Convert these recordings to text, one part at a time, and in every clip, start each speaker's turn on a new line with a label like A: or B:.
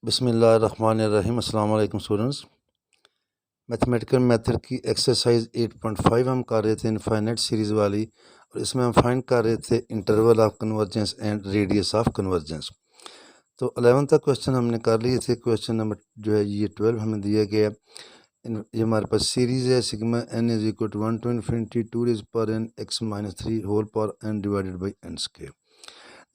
A: बिस्मिल्लाहिर्रहमानिर्रहीम। अस्सलाम वालेकुम स्टूडेंट्स। मैथमेटिकल मेथड की एक्सरसाइज 8.5 हम कर रहे थे इनफाइनाइट सीरीज़ वाली, और इसमें हम फाइंड कर रहे थे interval of convergence and radius of convergence. तो 11 तक क्वेश्चन हमने कर लिए थे। क्वेश्चन नंबर जो है ये 12 हमें दिया गया है। ये हमारे पास सीरीज़ है sigma n is equal to 1 to infinity 2 raised power n x minus 3 whole power n divided by n square.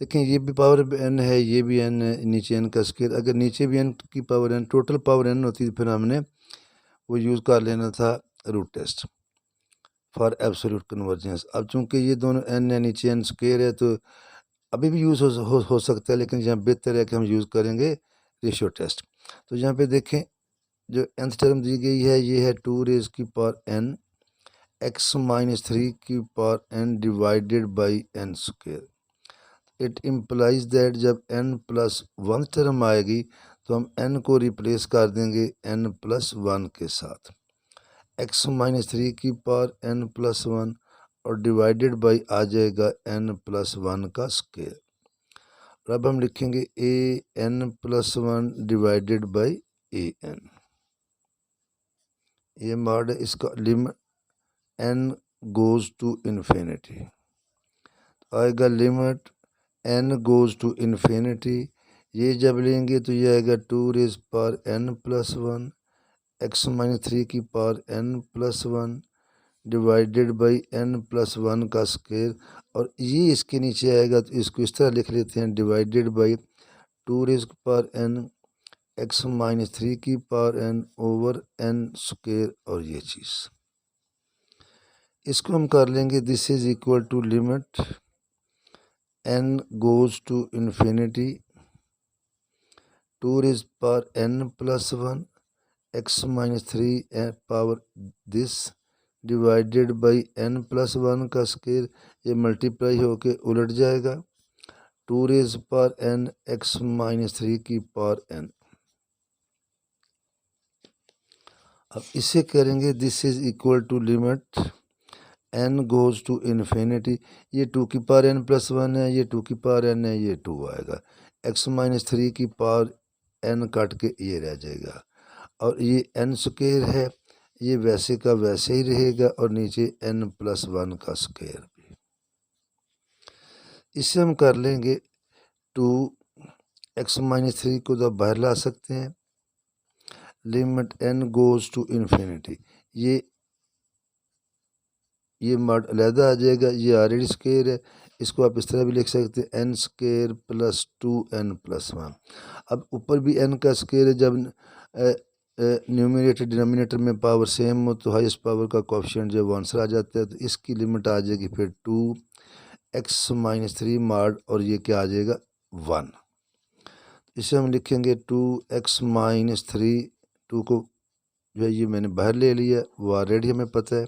A: देखें ये भी पावर n है, ये भी n है, नीचे n का स्केयर। अगर नीचे भी n की power n total power n होती तो फिर हमने वो यूज़ कर लेना था root test for absolute convergence. अब चूंकि ये दोनों n है, नीचे n स्केयर है, तो अभी भी यूज़ हो सकता है, लेकिन यहाँ बेहतर है कि हम यूज़ करेंगे रेशियो टेस्ट। तो यहाँ पे देखें जो nth टर्म दी गई है ये है 2 रेज़ की पावर n x माइनस 3 की power n divided by n square. It implies that जब n प्लस 1 टर्म आएगी तो हम n को रिप्लेस कर देंगे n प्लस 1 के साथ, x माइनस 3 की पावर n प्लस 1 और डिवाइडेड बाई आ जाएगा n प्लस 1 का स्क्वायर। और अब हम लिखेंगे a n plus 1 divided by a n। ये मॉड है, इसका limit n goes to infinity आएगा, limit n goes to infinity. ये जब लेंगे तो ये आएगा 2 rays power n plus 1 x minus 3 की power n plus 1 divided by n plus 1 का स्क्वायर। और ये इसके नीचे आएगा तो इसको इस तरह लिख लेते हैं, divided by 2 rays power n x minus 3 की power n over n square. और ये चीज़ इसको हम कर लेंगे, this is equal to limit n goes to infinity 2 rays power n plus 1 x minus 3 power this divided by n plus 1 का square. ये मल्टीप्लाई होके उलट जाएगा, 2 rays power n x minus 3 की पावर n। अब इसे करेंगे, this is equal to limit n goes to infinity. ये 2 की पावर n प्लस 1 है, ये 2 की पावर n है, ये 2 आएगा, x माइनस 3 की पावर n काट के ये रह जाएगा, और ये n स्क्वायर है, ये वैसे का वैसे ही रहेगा, और नीचे n प्लस 1 का स्क्वायर भी। इससे हम कर लेंगे 2x माइनस 3 को तो बाहर ला सकते हैं, limit n goes to infinity. ये मॉड अलहदा आ जाएगा, ये ऑलरेडी स्क्वायर है, इसको आप इस तरह भी लिख सकते हैं n square plus 2n plus 1। अब ऊपर भी n का स्क्वायर है, जब न्यूमरेटर डिनोमिनेटर में पावर सेम हो तो हाईएस्ट पावर का कोएफिशिएंट जो आंसर आ जाता है, तो इसकी लिमिट आ जाएगी फिर 2x माइनस 3 मॉड, और ये क्या आ जाएगा 1। इसे हम लिखेंगे 2x माइनस 3, 2 को जो है ये मैंने बाहर ले लिया, वो ऑलरेडी हमें पता है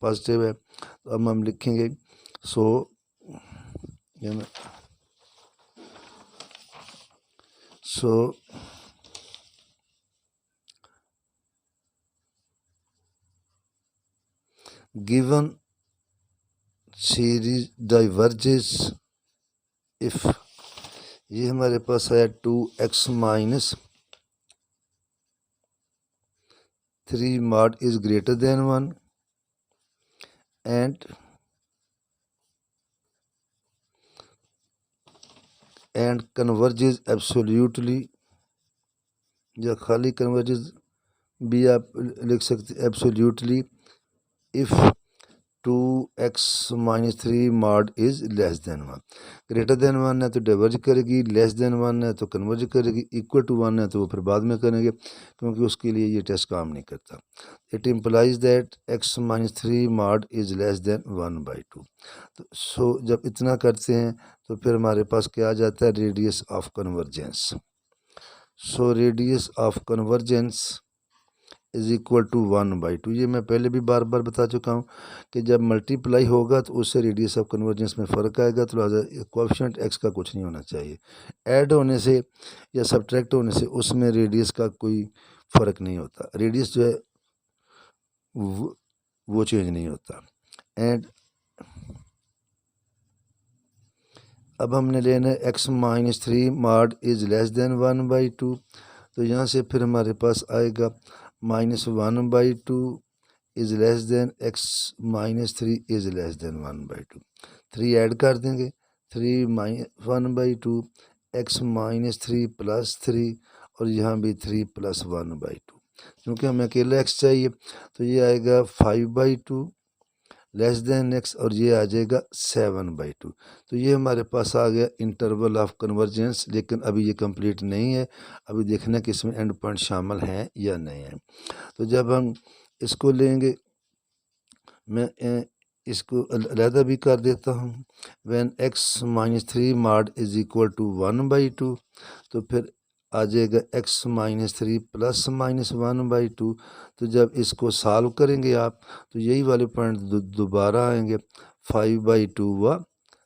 A: पॉजिटिव है। तो अब हम लिखेंगे सो गिवन सीरीज डाइवर्जेस इफ, ये हमारे पास आया 2x minus 3 mod is greater than 1 and converges absolutely, या खाली कन्वर्जेस भी आप लिख सकते absolutely if 2x minus 3 mod is less than 1। Greater than 1 है तो डाइवर्ज करेगी, लेस देन 1 है तो कन्वर्ज करेगी, इक्वल टू 1 है तो वो फिर बाद में करेंगे, क्योंकि उसके लिए ये टेस्ट काम नहीं करता। It implies that x minus 3 mod is less than 1/2। तो सो जब इतना करते हैं तो फिर हमारे पास क्या आ जाता है, radius of convergence. So radius of convergence is equal to 1/2। ये मैं पहले भी बार बार बता चुका हूँ कि जब मल्टीप्लाई होगा तो उससे रेडियस ऑफ कन्वर्जेंस में फ़र्क आएगा, तो लिहाजा कोएफिशिएंट x का कुछ नहीं होना चाहिए। ऐड होने से या सब्ट्रैक्ट होने से उसमें रेडियस का कोई फ़र्क नहीं होता, रेडियस जो है वो चेंज नहीं होता। एंड अब हमने लेना है x minus 3 mod is less then 1/2। तो यहाँ से फिर हमारे पास आएगा -1/2 is less then x minus 3 is less then 1/2। 3 add कर देंगे, 3 - 1/2 x माइनस 3 प्लस 3 और यहाँ भी 3 प्लस 1/2। क्योंकि हमें अकेला x चाहिए तो ये आएगा 5/2 लेस देन x और ये आ जाएगा 7/2। तो ये हमारे पास आ गया इंटरवल ऑफ कन्वर्जेंस, लेकिन अभी ये कंप्लीट नहीं है। अभी देखना कि इसमें एंड पॉइंट शामिल हैं या नहीं है। तो जब हम इसको लेंगे, मैं इसको अलहदा भी कर देता हूँ। When x minus 3 mod is equal to 1/2 तो फिर आ जाएगा x माइनस 3 प्लस माइनस 1/2। तो जब इसको सॉल्व करेंगे आप तो यही वाले पॉइंट दोबारा आएंगे, 5/2 व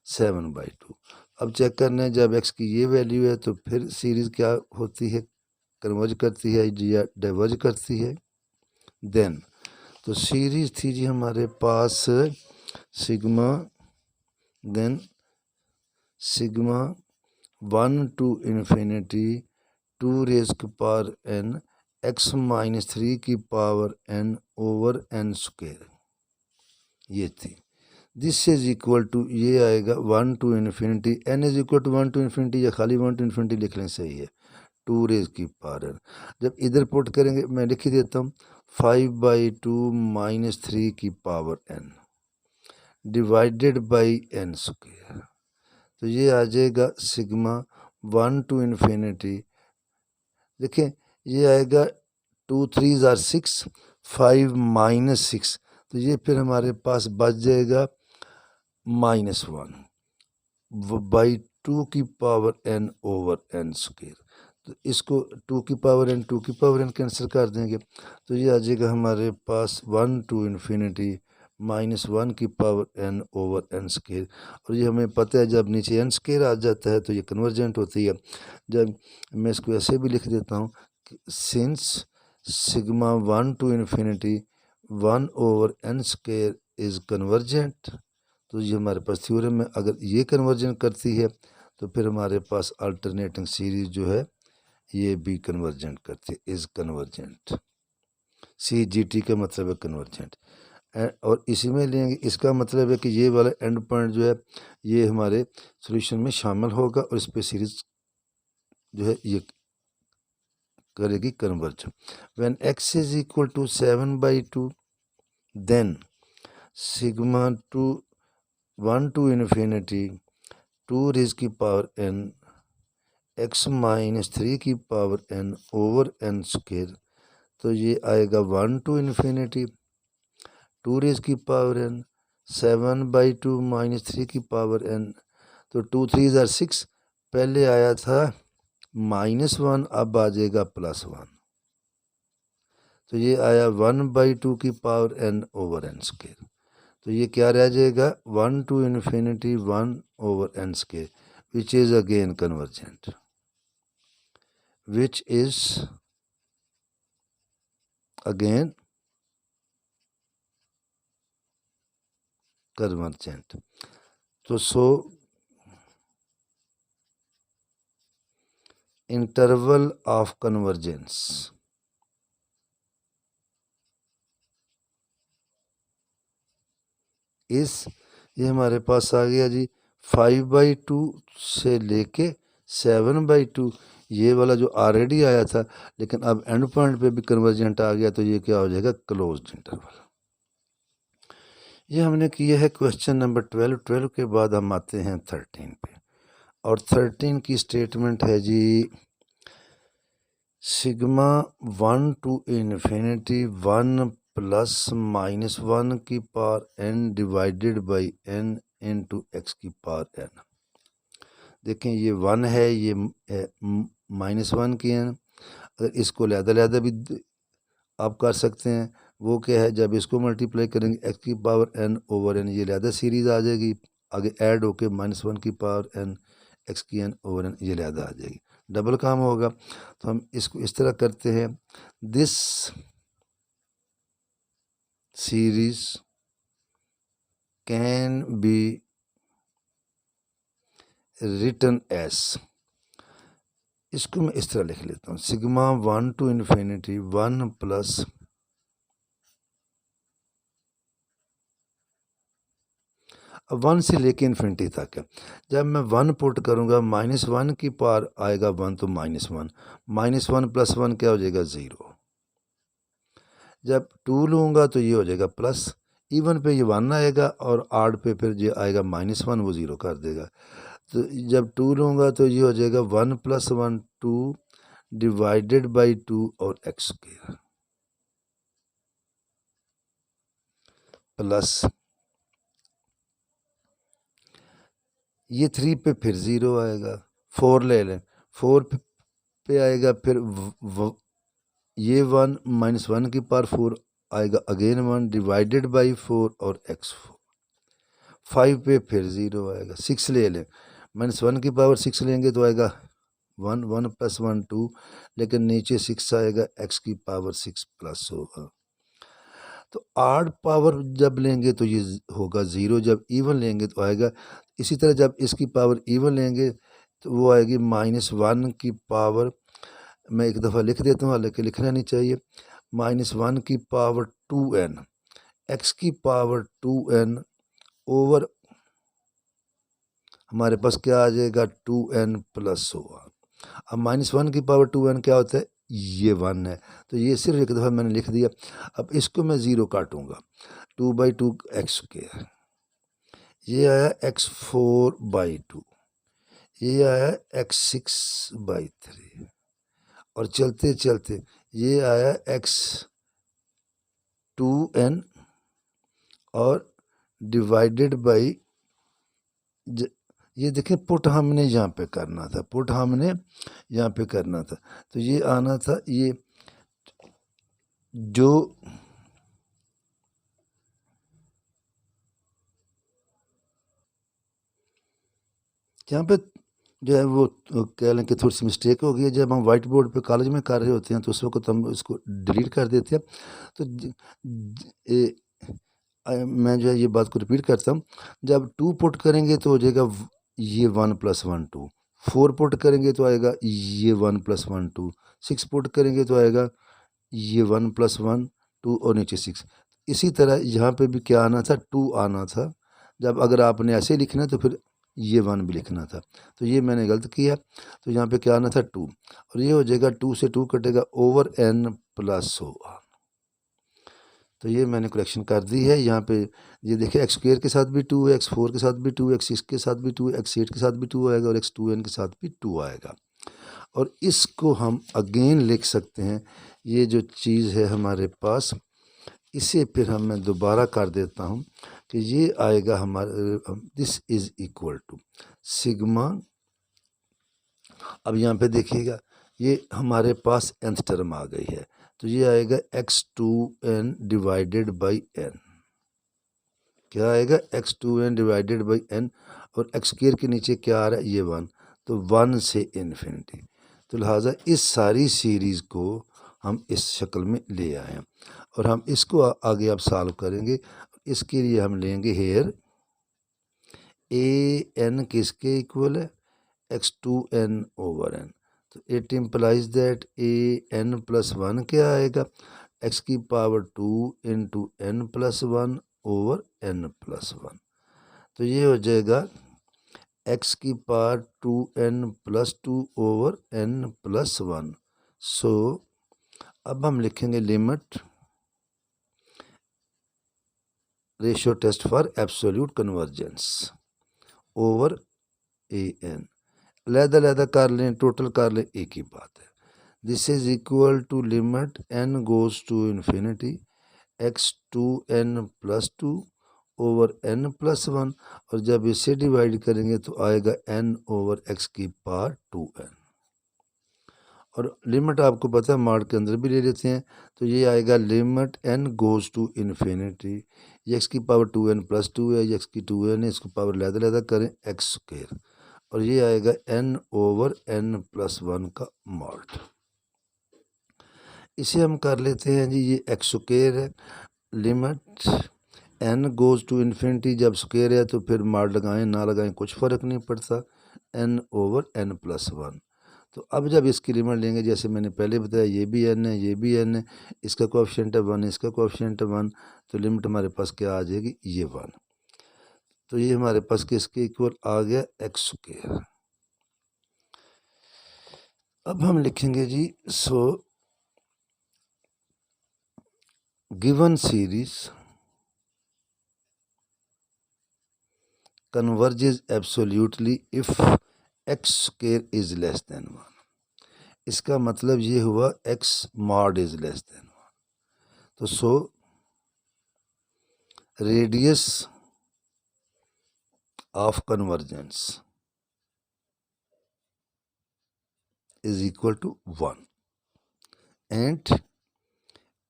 A: 7/2। अब चेक करना है जब x की ये वैल्यू है तो फिर सीरीज़ क्या होती है, कन्वर्ज करती है या डाइवर्ज करती है। देन तो सीरीज़ थी जी हमारे पास sigma, then sigma 1 to infinity 2 raise की पावर n x माइनस 3 की power n over n square, ये थी। दिस इज इक्वल टू, ये आएगा 1 to infinity, n is equal to 1 to infinity या खाली 1 टू इन्फिनिटी लिख लें, सही है, 2 रेज़ की पावर n। जब इधर पुट करेंगे मैं लिख ही देता हूँ, 5/2 माइनस 3 की power n divided by n square. तो ये आ जाएगा सिग्मा 1 टू इन्फिनिटी, देखें ये आएगा 2 3 आर 6, 5 माइनस 6, तो ये फिर हमारे पास बच जाएगा -1 बाई 2 की power n over n square. तो इसको 2 की पावर n कैंसिल कर देंगे तो ये आ जाएगा हमारे पास 1 टू इन्फिनिटी -1 की power n over n square. और ये हमें पता है जब नीचे n स्क्वायर आ जाता है तो ये कन्वर्जेंट होती है। जब मैं इसको ऐसे भी लिख देता हूँ, since sigma 1 to infinity 1 over n square is convergent, तो ये हमारे पास थ्योरम है। अगर ये कन्वर्जन करती है तो फिर हमारे पास अल्टरनेटिंग सीरीज जो है ये भी कन्वर्जेंट करती है, इज़ कन्वर्जेंट। CGT का मतलब है कन्वर्जेंट। और इसी में लेंगे, इसका मतलब है कि ये वाला एंड पॉइंट जो है ये हमारे सॉल्यूशन में शामिल होगा और इस पर सीरीज जो है ये करेगी converge. When x is equal to 7/2 then sigma 1 to infinity 2 raise की पावर n x माइनस 3 की power n over n square. तो ये आएगा 1 टू इन्फिनिटी 2 रेज़ की पावर n 7/2 माइनस 3 की पावर n। तो 2 3 आर 6, पहले आया था -1, अब आ जाएगा +1। तो ये आया 1/2 की power n over n square. तो ये क्या रह जाएगा, 1 to infinity 1 over n square, which is again convergent, which is again convergent. So interval of convergence इस, ये हमारे पास आ गया जी 5/2 से लेके 7/2, ये वाला जो ऑलरेडी आया था लेकिन अब एंड पॉइंट पे भी कन्वर्जेंट आ गया, तो ये क्या हो जाएगा, क्लोज्ड इंटरवल। ये हमने किया है क्वेश्चन नंबर 12। 12 के बाद हम आते हैं 13 पे, और 13 की स्टेटमेंट है जी, सिग्मा 1 टू इन्फिनिटी 1 प्लस -1 की power n divided by n into x की पावर n। देखें ये 1 है, ये -1 की n। अगर इसको लहदा भी आप कर सकते हैं, वो क्या है, जब इसको मल्टीप्लाई करेंगे x की पावर n ओवर n, ये लहदा सीरीज़ आ जाएगी, आगे ऐड होके -1 की पावर n x की n ओवर n, ये लहदा आ जाएगी, डबल काम होगा। तो हम इसको इस तरह करते हैं, this series can be written as, इसको मैं इस तरह लिख लेता हूँ, सिग्मा 1 to infinity 1 प्लस अब 1 से लेके इन्फिनिटी तक है। जब मैं 1 पुट करूँगा -1 की पावर आएगा 1 तो -1, -1 + 1 क्या हो जाएगा 0। जब 2 लूँगा तो ये हो जाएगा प्लस, इवन पे ये 1 आएगा और आड पे फिर ये आएगा -1, वो 0 कर देगा। तो जब 2 लूँगा तो ये हो जाएगा 1 + 1 2 डिवाइडेड बाई 2 और एक्स स्क्वायर प्लस ये 3 पे फिर 0 आएगा, 4 ले लें, 4 पे आएगा फिर ये 1 -1 की पावर 4 आएगा, अगेन 1 डिवाइडेड बाई 4 और x 5 पे फिर 0 आएगा। 6 ले लें, -1 की पावर 6 लेंगे तो आएगा 1 1 + 1 2, लेकिन नीचे 6 आएगा, x की पावर 6 प्लस होगा। तो आड पावर जब लेंगे तो ये होगा 0, जब इवन लेंगे तो आएगा। इसी तरह जब इसकी पावर इवन लेंगे तो वो आएगी -1 की पावर, मैं एक दफ़ा लिख देता हूँ, हालांकि लिखना नहीं चाहिए, -1 की पावर 2n, x की पावर 2n ओवर हमारे पास क्या आ जाएगा 2n प्लस होगा। अब -1 की पावर 2n क्या होता है, ये 1 है, तो ये सिर्फ एक दफ़ा मैंने लिख दिया। अब इसको मैं 0 काटूंगा, 2/2 एक्स स्क्वायर, ये आया x4/2, ये आया x6/3, और चलते चलते ये आया x2n और डिवाइडेड बाई, ये देखें पुट हमने यहाँ पे करना था, पुट हमने यहाँ पे करना था, तो ये आना था, ये जो यहाँ पे जो है वो कह लें कि थोड़ी सी मिस्टेक हो गई है। जब हम वाइट बोर्ड पे कॉलेज में कर रहे होते हैं तो उस वक्त हम इसको डिलीट कर देते हैं। तो मैं जो है ये बात को रिपीट करता हूँ, जब 2 पुट करेंगे तो हो जाएगा ये 1 + 1 2, 4 पुट करेंगे तो आएगा ये 1 + 1 2, 6 पुट करेंगे तो आएगा ये 1 + 1 2 और नीचे 6। इसी तरह यहाँ पे भी क्या आना था, 2 आना था। जब अगर आपने ऐसे लिखना है तो फिर ये 1 भी लिखना था, तो ये मैंने गलत किया। तो यहाँ पे क्या आना था 2, और ये हो जाएगा 2 से 2 कटेगा ओवर n प्लस होगा। तो ये मैंने करेक्शन कर दी है। यहाँ पे ये देखिए एक्स स्क्वायर के साथ भी 2 है, x4 के साथ भी 2, x6 के साथ भी 2, x8 के साथ भी 2 आएगा और x2n के साथ भी 2 आएगा। और इसको हम अगेन लिख सकते हैं, ये जो चीज़ है हमारे पास, इसे फिर हम मैं दोबारा कर देता हूँ कि ये आएगा हमारे, this is equal to sigma, अब यहाँ पे देखिएगा ये हमारे पास nth टर्म आ गई है, तो ये आएगा x2n डिवाइडेड बाई n, क्या आएगा x2n डिवाइडेड बाई n, और एक्स स्क्वायर के नीचे क्या आ रहा है ये 1, तो 1 से इन्फिनिटी। तो लिहाजा इस सारी सीरीज़ को हम इस शक्ल में ले आए हैं, और हम इसको आगे आप सॉल्व करेंगे। इसके लिए हम लेंगे हेयर ए एन किसके इक्वल है, x2n ओवर n, तो it implies that A N plus 1 क्या आएगा, x की power 2 into n plus 1 over n plus 1, तो ये हो जाएगा x की power 2n plus 2 over n plus 1। So अब हम लिखेंगे limit ratio test for absolute convergence over A N, अलग-अलग कर लें, टोटल कर लें, एक ही बात है। This is equal to limit n goes to infinity x2n plus 2 over n plus 1, और जब इसे डिवाइड करेंगे तो आएगा n ओवर x की पावर 2n, और लिमिट आपको पता है मार्ड के अंदर भी ले लेते हैं, तो ये आएगा limit n goes to infinity, ये x की पावर 2n प्लस 2 है, ये x की 2n है, इसको पावर लहदा करें x स्क्वायर, और ये आएगा n ओवर n प्लस 1 का मॉड। इसे हम कर लेते हैं जी, ये एक्स स्क्वायर है, limit n goes to infinity, जब स्क्वायर है तो फिर मॉड लगाएं ना लगाएं कुछ फ़र्क नहीं पड़ता, n/n+1। तो अब जब इसकी लिमिट लेंगे, जैसे मैंने पहले बताया, ये भी n है, ये भी n है, इसका कोएफिशिएंट है 1, इसका कोएफिशिएंट है 1, तो लिमिट हमारे पास क्या आ जाएगी, ये 1। तो ये हमारे पास किसके इक्वल आ गया, x²। अब हम लिखेंगे जी, so given series converges absolutely if x² is less than 1। इसका मतलब ये हुआ x mod is less than 1। तो सो radius of convergence is equal to 1 and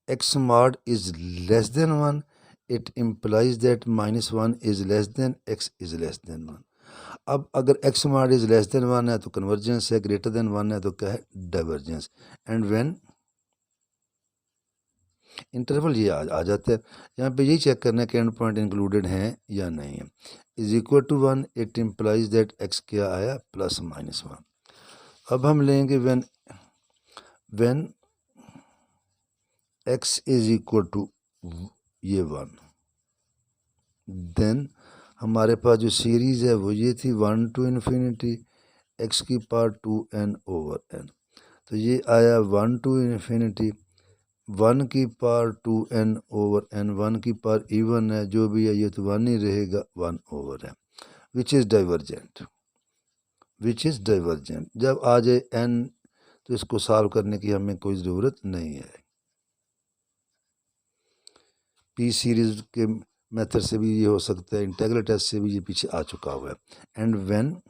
A: x mod is less than 1, it implies that -1 is less than x is less than 1। अब अगर x mod is less than 1 है तो convergence है, greater than 1 है तो क्या है, डाइवर्जेंस। एंड व्हेन इंटरवल ये आ जाता है, यहाँ पे यही चेक करना है कि एंड पॉइंट इंक्लूडेड हैं या नहीं है। Is equal to 1, it implies that x क्या आया, +-1। अब हम लेंगे when x is equal to ये 1, देन हमारे पास जो सीरीज़ है वो ये थी 1 to ∞ x⁻²n/n। तो ये आया 1 to ∞ 1⁻²n/n, 1 इवन है, जो भी है ये तो 1 ही रहेगा, 1/n, विच इज़ डाइवर्जेंट। जब आ जाए n तो इसको सॉल्व करने की हमें कोई ज़रूरत नहीं है। पी सीरीज़ के मेथड से भी ये हो सकता है, इंटीग्रल टेस्ट से भी ये पीछे आ चुका हुआ है। And when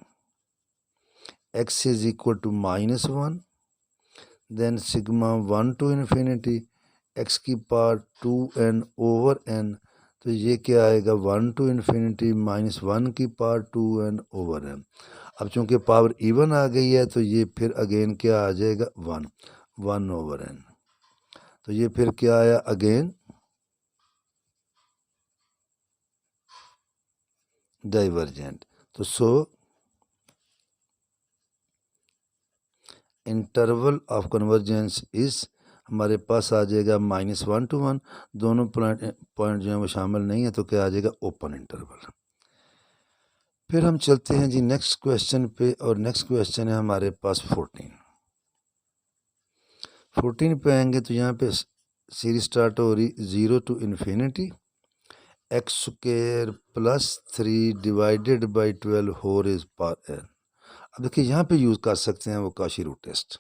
A: x is equal to -1, then sigma 1 to ∞ x⁻²n/n। तो ये क्या आएगा, 1 to ∞ -1⁻²n/n। अब चूंकि पावर इवन आ गई है तो ये फिर अगेन क्या आ जाएगा, 1/n। तो ये फिर क्या आया, अगेन डाइवर्जेंट। तो सो इंटरवल ऑफ कन्वर्जेंस इस हमारे पास आ जाएगा -1 to 1, दोनों पॉइंट जो है वो शामिल नहीं है, तो क्या आ जाएगा, ओपन इंटरवल। फिर हम चलते हैं जी नेक्स्ट क्वेश्चन पे, और नेक्स्ट क्वेश्चन है हमारे पास 14 पे आएंगे तो यहाँ पे सीरीज स्टार्ट हो रही 0 to ∞ x² + 3 divided by 12 whole is power n। अब देखिए यहाँ पे यूज़ कर सकते हैं वो काशी रूट टेस्ट,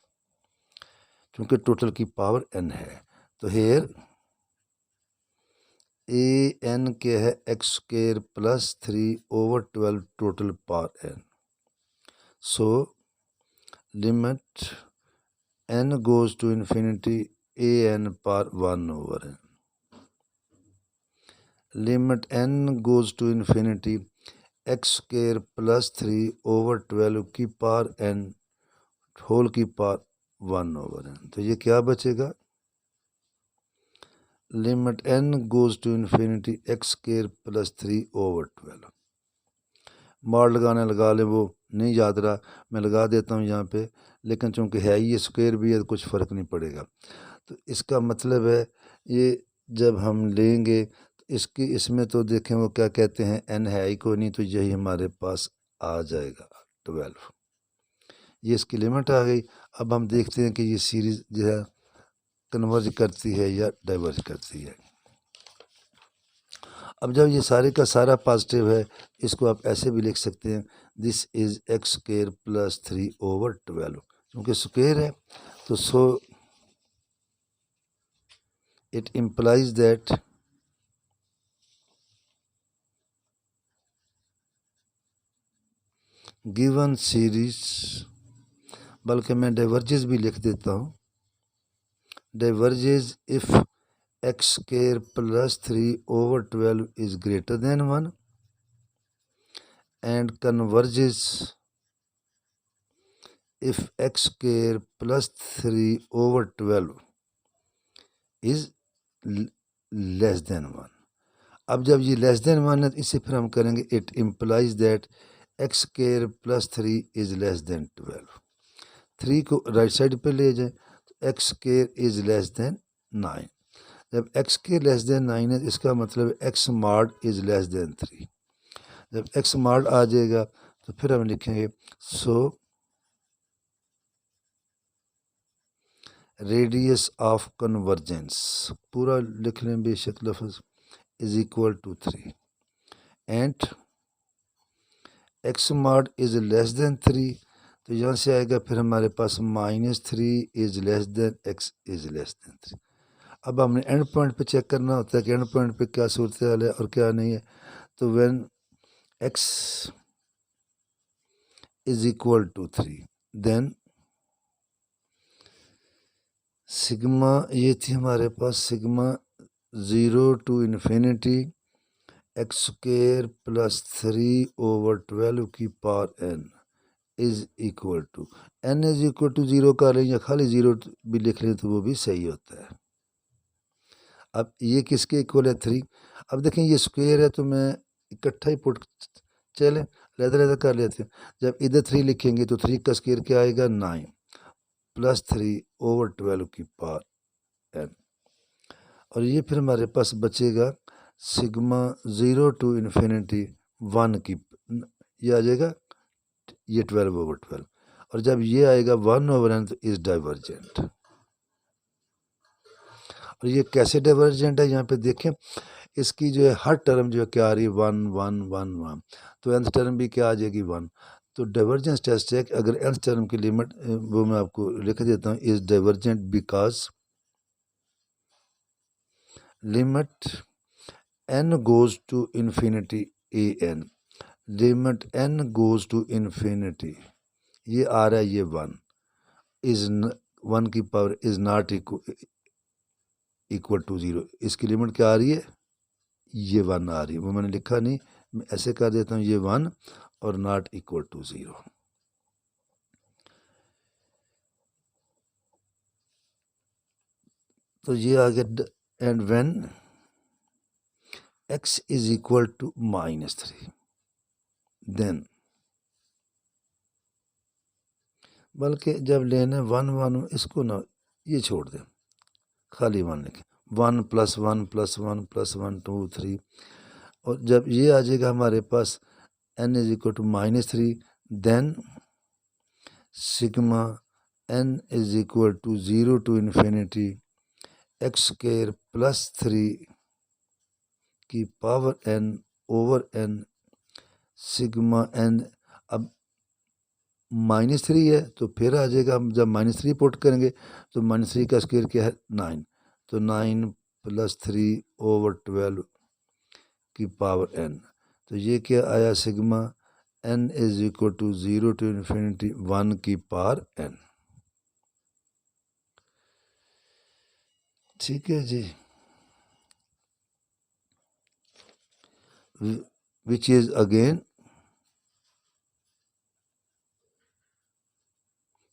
A: क्योंकि टोटल की पावर n है। तो हेयर an क्या है, x² + 3/12 total power n। So limit n goes to ∞, an power 1/n। Limit n goes to ∞, x² + 3/12 की पावर n होल की पावर 1/n। तो ये क्या बचेगा, limit n goes to ∞, x² + 3/12। Mod लगाने लगा ले, वो नहीं याद रहा, मैं लगा देता हूँ यहाँ पे, लेकिन चूंकि है ये स्क्वायर भी है तो कुछ फ़र्क नहीं पड़ेगा। तो इसका मतलब है ये जब हम लेंगे तो इसमें तो देखें वो क्या कहते हैं, n है ही कोई नहीं, तो यही हमारे पास आ जाएगा 12। ये इसकी लिमिट आ गई। अब हम देखते हैं कि ये सीरीज़ जो है कन्वर्ज करती है या डाइवर्ज करती है। अब जब ये सारे का सारा पॉजिटिव है, इसको आप ऐसे भी लिख सकते हैं, दिस इज़ x² + 3/12, क्योंकि स्क्वायर है तो so it implies that given series, बल्कि मैं डाइवर्जेस भी लिख देता हूँ, diverges if x² + 3/12 is greater than 1 and converges if x² + 3/12 is less than 1। अब जब ये लेस देन 1 है तो इसे फिर हम करेंगे, it implies that x square plus 3 is less then 12। 3 को राइट साइड पे ले जाए तो x square is less then 9। जब एक्स स्क्वायर लेस देन 9 है तो इसका मतलब x mod is less than 3। जब एक्स मॉड आ जाएगा तो फिर हम लिखेंगे सो रेडियस ऑफ कन्वर्जेंस, पूरा लिख लें बेशक लफ्ज़, is equal to 3 and x mod is less than 3। तो यहाँ से आएगा फिर हमारे पास -3 is less than x is less than 3। अब हमने एंड पॉइंट पे चेक करना होता है कि एंड पॉइंट पे क्या सूरत हाल है और क्या नहीं है। तो when x is equal to 3 then sigma, ये थी हमारे पास sigma 0 to infinity x square plus 3/12 की power n is equal to, n is equal to 0 का लें या खाली 0 भी लिख लें तो वो भी सही होता है। अब ये किसके इक्वल है 3। अब देखें ये स्क्वायर है तो मैं इकट्ठा ही पुट, चलें लहदा कर लेते हैं। जब इधर 3 लिखेंगे तो 3 का स्क्वायर क्या आएगा 9 प्लस 3/12 की पावर n। और ये फिर हमारे पास बचेगा सिग्मा 0 टू इन्फिनिटी 1 की, ये आ जाएगा ये 12/12। और जब ये आएगा 1/n तो इज़ डाइवर्जेंट। और ये कैसे डाइवर्जेंट है यहाँ पे देखें, इसकी जो है हर टर्म जो है क्या आ रही है 1 1 1 1, तो nth टर्म भी क्या आ जाएगी 1। तो डाइवर्जेंस टेस्ट है कि अगर nth टर्म की लिमिट, वो मैं आपको लिख देता हूँ, is divergent because limit n goes to infinity an, limit n goes to infinity, ये आ रहा है ये 1 इज़ 1 की power is not equal to 0। इसकी लिमिट क्या आ रही है, ये 1 आ रही है, वो मैंने लिखा नहीं, मैं ऐसे कर देता हूँ ये 1 और नॉट इक्वल टू 0। तो ये आ गया and when x is equal to -3 then, बल्कि जब लेना 1 1 इसको ना ये छोड़ दें, खाली 1 लिखें, 1 + 1 + 1 + 1 2 3। और जब ये आ जाएगा हमारे पास n is equal to -3 then sigma n is equal to 0 to infinity x square plus 3 की पावर n/n सिग्मा n। अब -3 है तो फिर आ जाएगा, हम जब -3 पुट करेंगे तो -3 का स्क्वायर क्या है 9, तो 9 + 3/12 की पावर n। तो ये क्या आया sigma n is equal to 0 to infinity 1 की पावर n। ठीक है जी, विच इज अगेन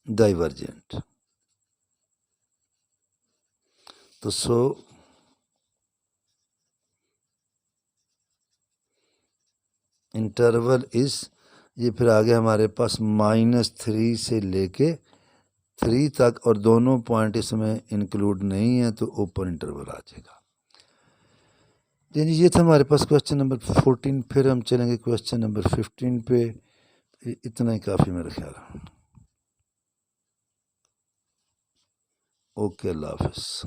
A: डाइवर्जेंट। तो सो इंटरवल इस, ये फिर आगे हमारे पास -3 से लेके 3 तक और दोनों पॉइंट इसमें इंक्लूड नहीं है तो ओपन इंटरवल आ जाएगा। जी ये था हमारे पास क्वेश्चन नंबर 14। फिर हम चलेंगे क्वेश्चन नंबर 15 पे। इतना ही काफ़ी मेरा ख्याल है। ओके, अल्लाह हाफिज़।